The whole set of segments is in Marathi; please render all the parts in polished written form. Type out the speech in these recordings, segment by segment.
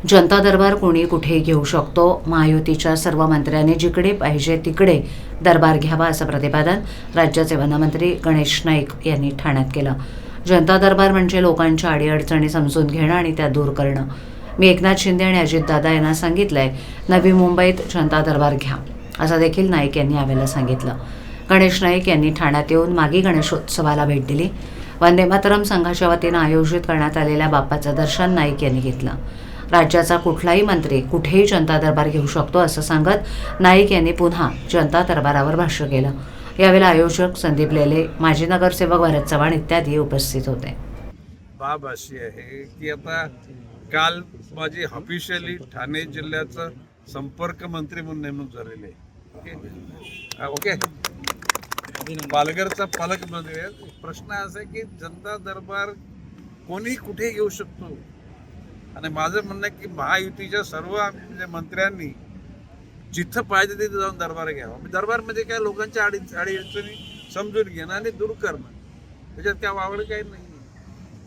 जनता दरबार कोणी कुठेही घेऊ शकतो. महायुतीच्या सर्व मंत्र्यांनी जिकडे पाहिजे तिकडे दरबार घ्यावा असं प्रतिपादन राज्याचे वनमंत्री गणेश नाईक यांनी ठाण्यात केलं. जनता दरबार म्हणजे लोकांच्या अडीअडचणी समजून घेणं आणि त्या दूर करणं. मी एकनाथ शिंदे आणि अजितदादा यांना सांगितलंय, नवी मुंबईत जनता दरबार घ्या असं देखील नाईक यांनी यावेळेला सांगितलं. गणेश नाईक यांनी ठाण्यात येऊन मागी गणेशोत्सवाला भेट दिली. वंदे मातरम संघाच्या वतीनं आयोजित करण्यात आलेल्या बाप्पाचं दर्शन नाईक यांनी घेतलं. राज्याचा कुठलाही मंत्री कुठेही जनता दरबार घेऊ शकतो असं सांगत नाईक यांनी पुन्हा जनता दरबारावर भाष्य केलं. यावेळेला आयोजक संदीप लेले, माजी नगरसेवक भरत चव्हाण इत्यादी उपस्थित होते. बाब अशी आहे की आता काल माझी ऑफिशियली ठाणे जिल्ह्याचा संपर्क मंत्री म्हणून नेमणूक झालेली आहे. ओके, पालघरचा पालकमंत्री आहे. प्रश्न असा आहे की जनता दरबार कोणी कुठे घेऊ शकतो, आणि माझं म्हणणं आहे की महायुतीच्या सर्व मंत्र्यांनी जिथं पाहिजे तिथे जाऊन दरबार घ्यावा. दरबार म्हणजे काय, लोकांच्या अडीअडचणी समजून घेणं आणि दूर करणं, त्याच्यात काय वावड काही नाही,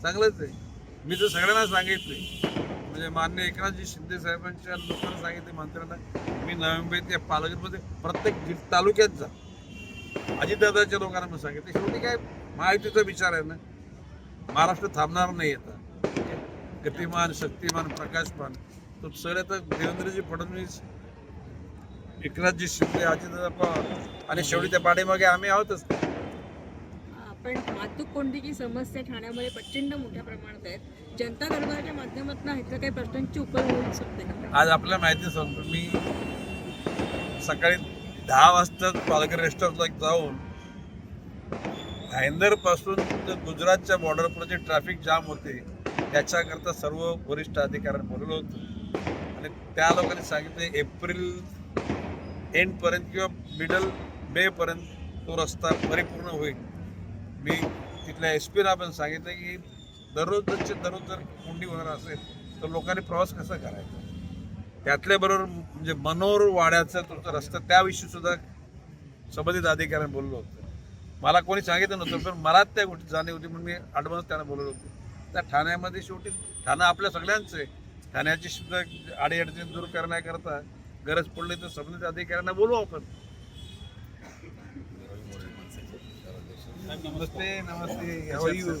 चांगलंच आहे. मी तर सगळ्यांना सांगितले, म्हणजे माननीय एकनाथजी शिंदे साहेबांच्या लोकांना सांगितले, मंत्र्यांना, मी नवी मुंबईत या पालघरमध्ये प्रत्येक तालुक्यात जा. अजितदादाच्या लोकांना मी सांगितलं, शेवटी काय महायुतीचा विचार आहे ना, महाराष्ट्र थांबणार नाही. आता गतिमान, शक्तिमान, प्रकाशमान तो सर आता देवेंद्रजी फडणवीस, एकनाथजी शिंदे, अजितदादा पवार आणि शेवटी त्या पाठीमागे आम्ही आहोतच. पण वाहतूक कोंडीची समस्या ठाण्यामध्ये प्रचंड मोठ्या प्रमाणात आहेत. जनता दरबाराच्या माध्यमातून ह्याच्या काही प्रश्नांची उकल होऊ शकते का? आज आपल्या माहिती सांगतो, मी सकाळी 10 वाजता पालघर रेस्टॉरंटला जाऊन भाईंदर पासून गुजरातच्या बॉर्डरपर्यंत जे ट्रॅफिक जाम होते त्याच्याकरता सर्व वरिष्ठ अधिकाऱ्यांना बोलवलं होतं, आणि त्या लोकांनी सांगितलं एप्रिल एंडपर्यंत किंवा मिडल मेपर्यंत तो रस्ता परिपूर्ण होईल. मी तिथल्या SP-ना पण सांगितलं की दररोज जर कोंडी होणार असेल तर लोकांनी प्रवास कसा करायचा. त्यातल्या बरोबर म्हणजे मनोर वाड्याचा तुमचा रस्ता, त्याविषयी सुद्धा संबंधित अधिकाऱ्यांनी बोललो होतं. मला कोणी सांगितलं नव्हतं, पण मला त्या गोष्टी जाणीव होती म्हणून मी ॲडव्हान्स त्यांना बोलवलं होतं. त्या ठाण्यामध्ये शेवटी ठाणं आपल्या सगळ्यांचं आहे. ठाण्याची सुद्धा अडीअडचणी दूर करण्याकरता गरज पडली तर संबंधित अधिकाऱ्यांना बोलवू आपण. नमस्ते, हाऊ आर यू?